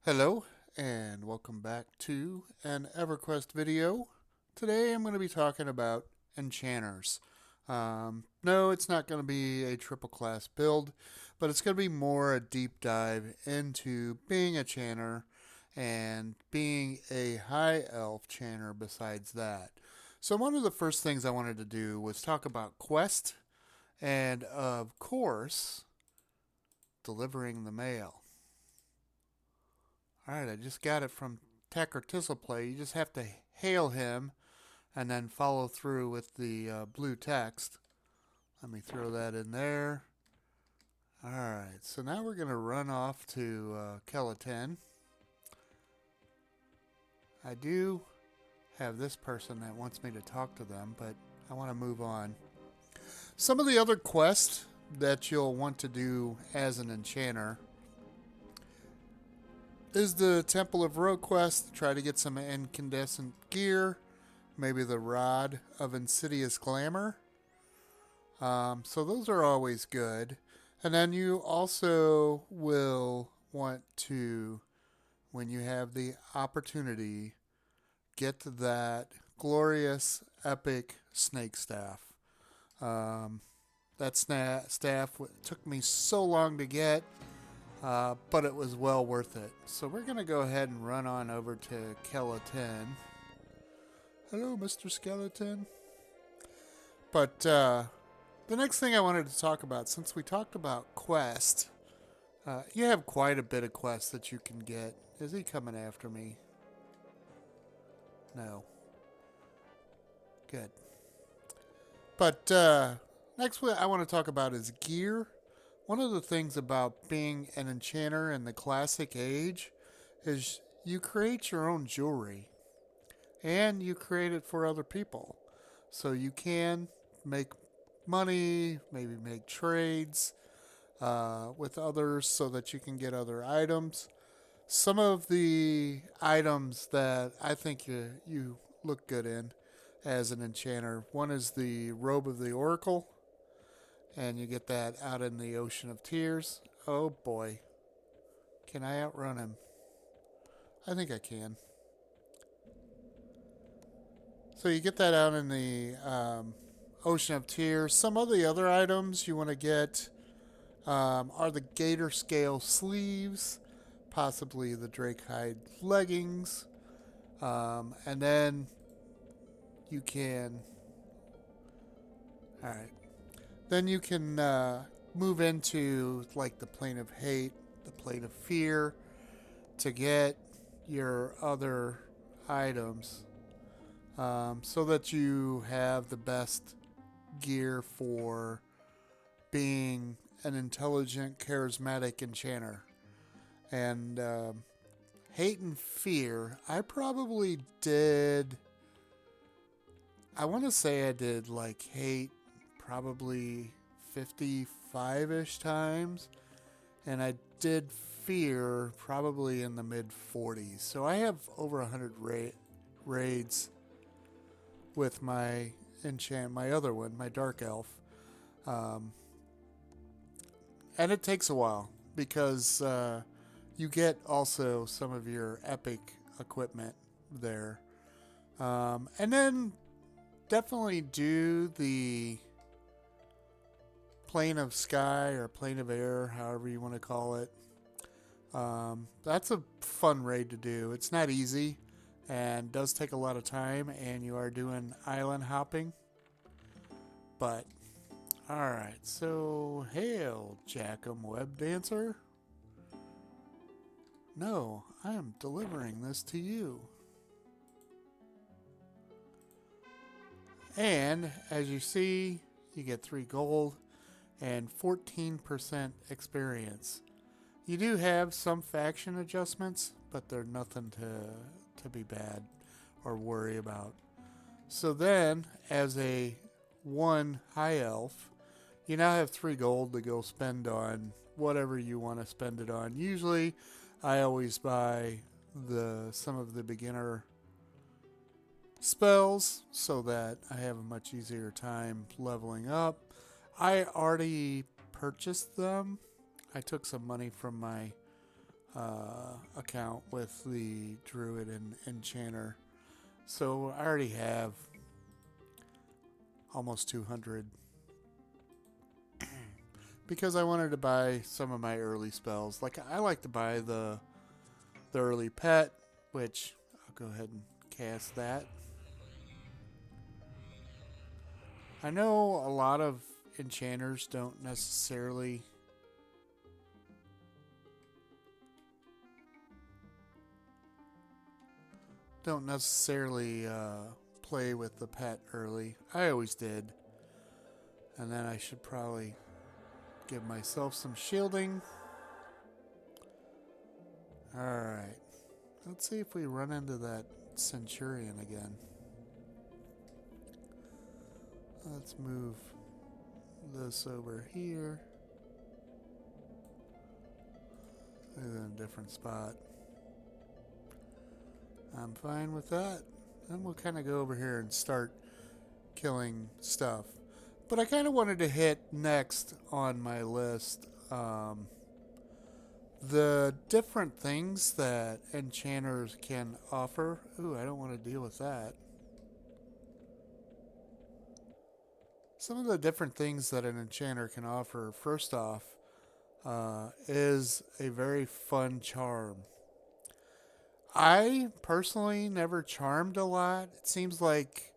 Hello and welcome back to an Everquest video. Today I'm going to be talking about enchanters. No, it's not going to be a triple class build, but it's going to be more a deep dive into being a chanter and being a high elf chanter besides that. So one of the first things I wanted to do was talk about quest and of course delivering the mail. Alright, I just got it from Tech or Play. You just have to hail him and then follow through with the blue text. Let me throw that in there. Alright, so now we're going to run off to Kelaten. I do have this person that wants me to talk to them, but I want to move on. Some of the other quests that you'll want to do as an enchanter is the Temple of Road quest. Try to get some incandescent gear, maybe the Rod of Insidious Glamour. So those are always good. And then you also will want to, when you have the opportunity, get that glorious, epic snake staff. That staff took me so long to get. But it was well worth it. So we're going to go ahead and run on over to Kelaten. Hello, Mr. Skeleton. But the next thing I wanted to talk about, since we talked about quest, you have quite a bit of quests that you can get. Is he coming after me? No. Good. But next what I want to talk about is gear. One of the things about being an enchanter in the classic age is you create your own jewelry and you create it for other people. So you can make money, maybe make trades with others so that you can get other items. Some of the items that I think you look good in as an enchanter, one is the Robe of the Oracle. And you get that out in the Ocean of Tears. Oh boy. Can I outrun him? I think I can. So you get that out in the Ocean of Tears. Some of the other items you want to get are the Gatorscale sleeves, possibly the Drake hide leggings. And then you can... Alright. Then you can move into like the plane of hate, the plane of fear, to get your other items so that you have the best gear for being an intelligent, charismatic enchanter. And hate and fear, I probably did. I want to say I did like hate probably 55-ish times, and I did fear probably in the mid 40s. So I have over 100 raids with my my other one, my dark elf. Um, and it takes a while because you get also some of your epic equipment there. And then definitely do the plane of sky or plane of air, however you want to call it. That's a fun raid to do. It's not easy and does take a lot of time, and you are doing island hopping. But, alright, so hail, Jackham Web Dancer. No, I am delivering this to you. And, as you see, you get 3 gold and 14% experience. You do have some faction adjustments, but they're nothing to be bad or worry about. So then, as a 1 high elf, you now have 3 gold to go spend on whatever you want to spend it on. Usually, I always buy some of the beginner spells so that I have a much easier time leveling up. I already purchased them. I took some money from my account with the Druid and Enchanter. So I already have almost 200 because I wanted to buy some of my early spells. Like I like to buy the early pet, which I'll go ahead and cast that. I know a lot of enchanters don't necessarily play with the pet early. I always did. And then I should probably give myself some shielding. Alright. Let's see if we run into that Centurion again. Let's move this over here. In a different spot. I'm fine with that. Then we'll kind of go over here and start killing stuff. But I kind of wanted to hit next on my list the different things that enchanters can offer. Ooh, I don't want to deal with that. Some of the different things that an enchanter can offer, first off, is a very fun charm. I personally never charmed a lot. It seems like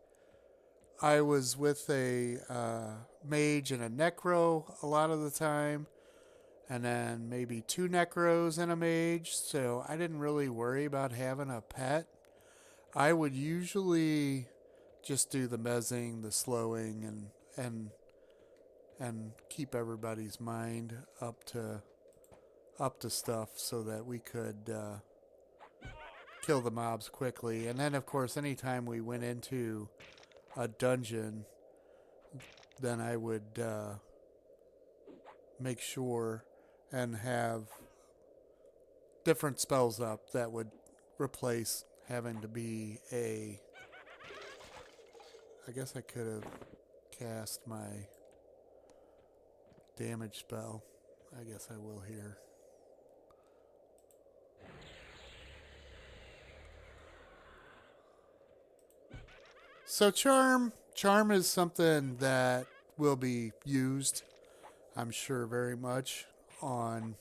I was with a mage and a necro a lot of the time, and then maybe 2 necros and a mage, so I didn't really worry about having a pet. I would usually just do the mezzing, the slowing, and keep everybody's mind up to stuff so that we could kill the mobs quickly. And then, of course, anytime we went into a dungeon, then I would make sure and have different spells up that would replace having to be a... I guess I could have cast my damage spell. I guess I will here. So charm is something that will be used, I'm sure, very much on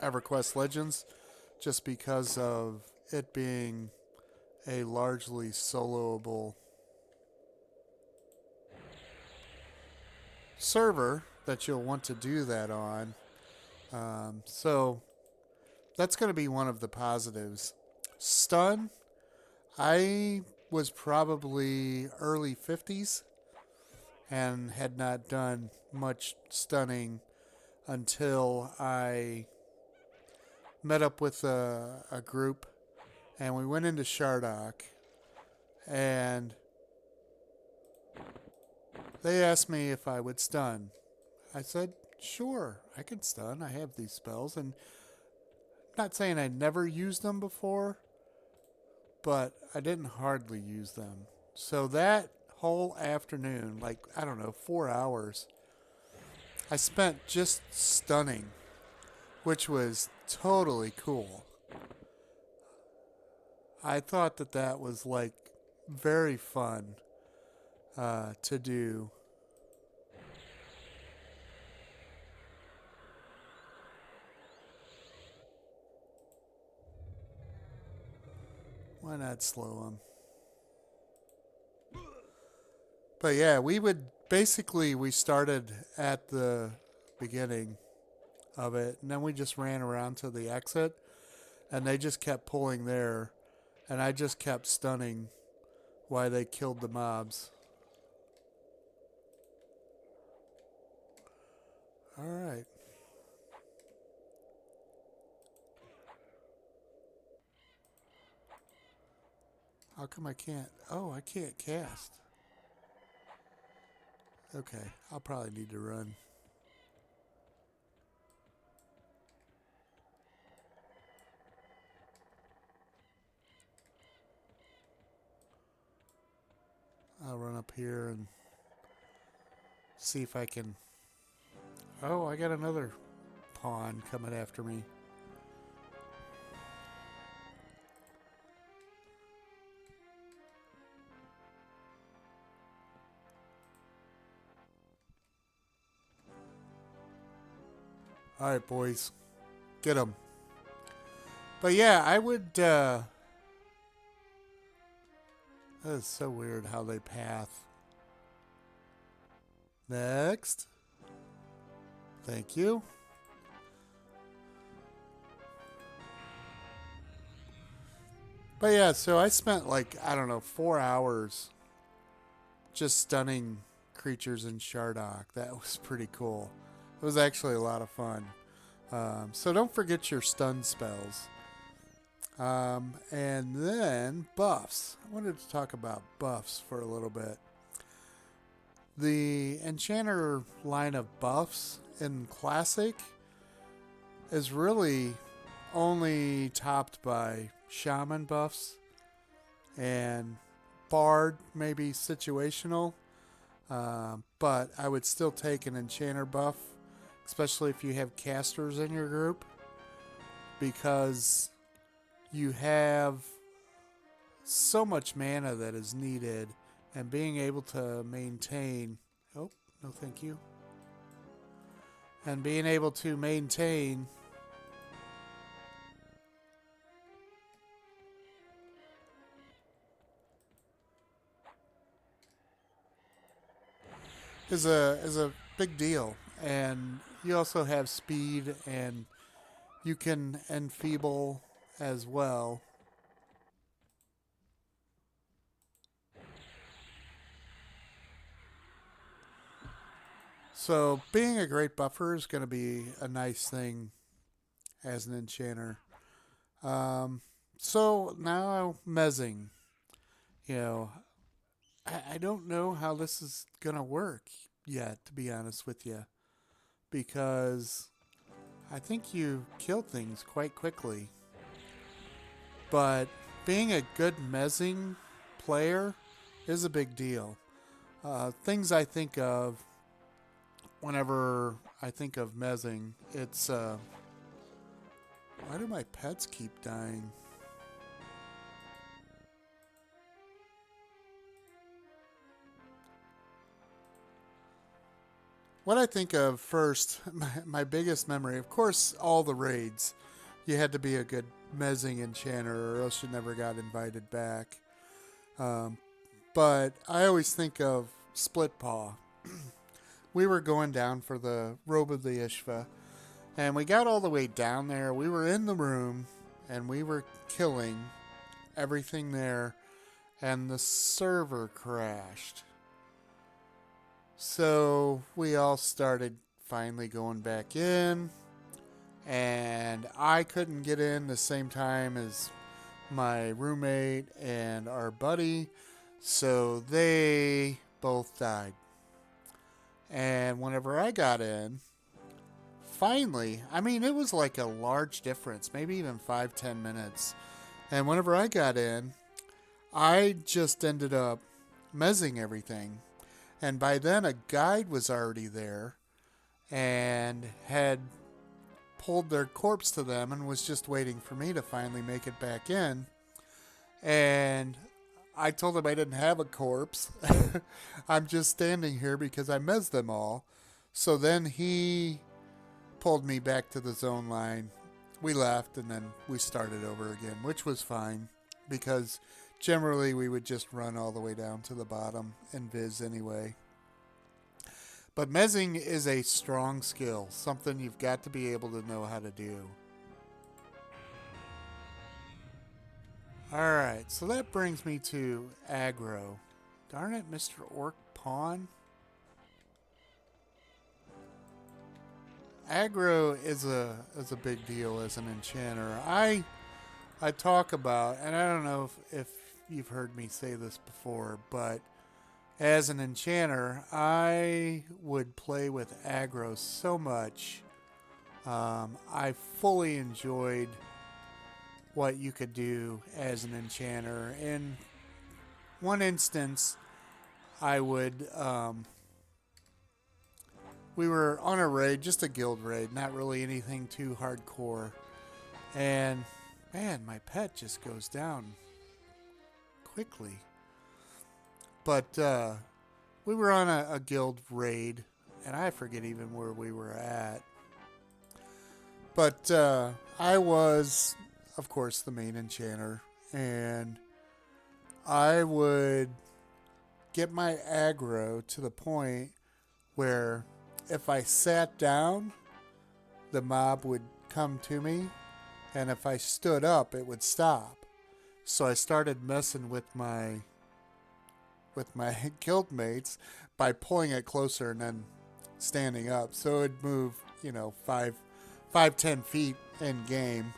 Everquest Legends, just because of it being a largely soloable server that you'll want to do that on. So that's going to be one of the positives. Stun, I was probably early 50s and had not done much stunning until I met up with a group and we went into Chardok, and they asked me if I would stun. I said, sure, I can stun. I have these spells, and not saying I never used them before, but I didn't hardly use them. So that whole afternoon, like, I don't know, 4 hours, I spent just stunning, which was totally cool. I thought that was like very fun to do. Why not slow them? But yeah, we started at the beginning of it, and then we just ran around to the exit, and they just kept pulling there, and I just kept stunning while they killed the mobs. All right. How come I can't? Oh, I can't cast. Okay, I'll probably need to run. I'll run up here and see if I can... Oh, I got another pawn coming after me. All right, boys. Get them. But yeah, I would... that is so weird how they path. Next. Thank you. But yeah, so I spent like, I don't know, 4 hours just stunning creatures in Chardok. That was pretty cool. It was actually a lot of fun. So don't forget your stun spells. And then buffs. I wanted to talk about buffs for a little bit. The Enchanter line of buffs in Classic is really only topped by Shaman buffs and Bard, maybe situational. But I would still take an Enchanter buff, especially if you have casters in your group, because you have so much mana that is needed, and being able to maintain... Oh, no thank you. And being able to maintain is a big deal. And you also have speed, and you can enfeeble as well. So being a great buffer is going to be a nice thing as an enchanter. So now mezzing. You know, I don't know how this is going to work yet, to be honest with you, because I think you kill things quite quickly. But being a good mezzing player is a big deal. Things I think of whenever I think of mezzing, it's why do my pets keep dying? What I think of first, my biggest memory, of course, all the raids. You had to be a good mezzing enchanter or else you never got invited back. Um, but I always think of Splitpaw. We were going down for the Robe of the Ishva, and we got all the way down there. We were in the room, and we were killing everything there, and the server crashed. So we all started finally going back in, and I couldn't get in the same time as my roommate and our buddy, so they both died. And whenever I got in, finally, I mean, it was like a large difference, maybe even 5-10 minutes. And whenever I got in, I just ended up mezzing everything. And by then, a guide was already there and had pulled their corpse to them and was just waiting for me to finally make it back in. And I told him I didn't have a corpse. I'm just standing here because I mezzed them all. So then he pulled me back to the zone line. We left and then we started over again, which was fine because generally we would just run all the way down to the bottom and viz anyway. But mezzing is a strong skill, something you've got to be able to know how to do. Alright, so that brings me to Aggro. Darn it, Mr. Orc Pawn. Aggro is a big deal as an enchanter. I talk about, and I don't know if you've heard me say this before, but as an enchanter, I would play with aggro so much. I fully enjoyed what you could do as an enchanter. In one instance, I would... we were on a raid, just a guild raid, not really anything too hardcore. And, man, my pet just goes down quickly. But we were on a guild raid, and I forget even where we were at. But I was, of course, the main enchanter, and I would get my aggro to the point where if I sat down, the mob would come to me, and if I stood up, it would stop. So I started messing with my guildmates by pulling it closer and then standing up. So it'd move, 10 feet in game,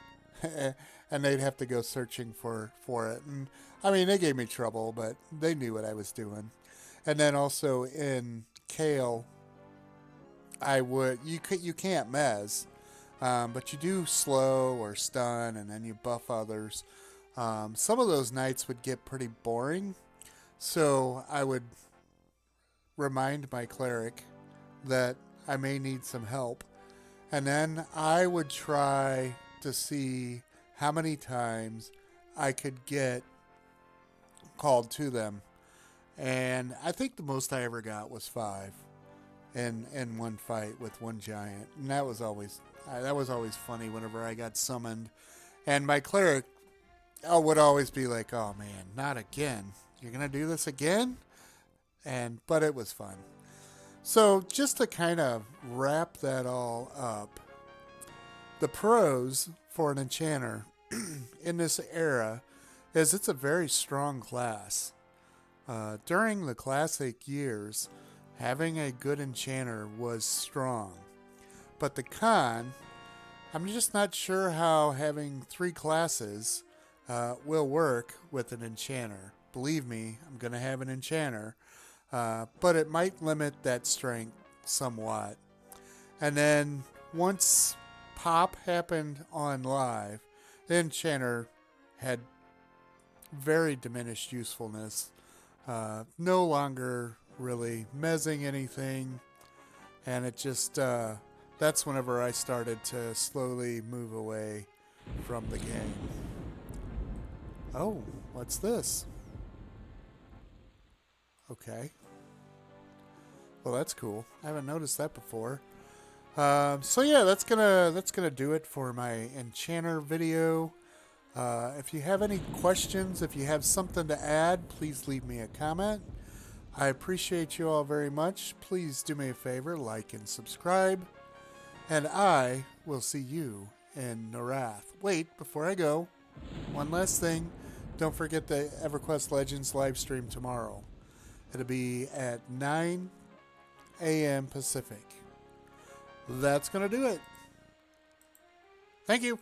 and they'd have to go searching for it. And I mean, they gave me trouble, but they knew what I was doing. And then also in Kale, you can't mez, but you do slow or stun, and then you buff others. Some of those nights would get pretty boring, so I would remind my cleric that I may need some help, and then I would try to see how many times I could get called to them. And I think the most I ever got was 5 in one fight with one giant. And that was always funny whenever I got summoned. And my cleric would always be like, "Oh man, not again. You're going to do this again?" But it was fun. So just to kind of wrap that all up, the pros for an enchanter in this era is it's a very strong class. During the classic years, having a good enchanter was strong. But the con, I'm just not sure how having 3 classes will work with an enchanter. Believe me, I'm going to have an enchanter. But it might limit that strength somewhat. And then once Pop happened on live, the enchanter had very diminished usefulness. No longer really mezzing anything. And it just, that's whenever I started to slowly move away from the game. Oh, what's this? Okay. Well, that's cool. I haven't noticed that before. So yeah, that's gonna do it for my enchanter video. If you have any questions, if you have something to add, please leave me a comment. I appreciate you all very much. Please do me a favor, like and subscribe. And I will see you in Norath. Wait, before I go, one last thing. Don't forget the EverQuest Legends live stream tomorrow. It'll be at 9 a.m. Pacific. That's going to do it. Thank you.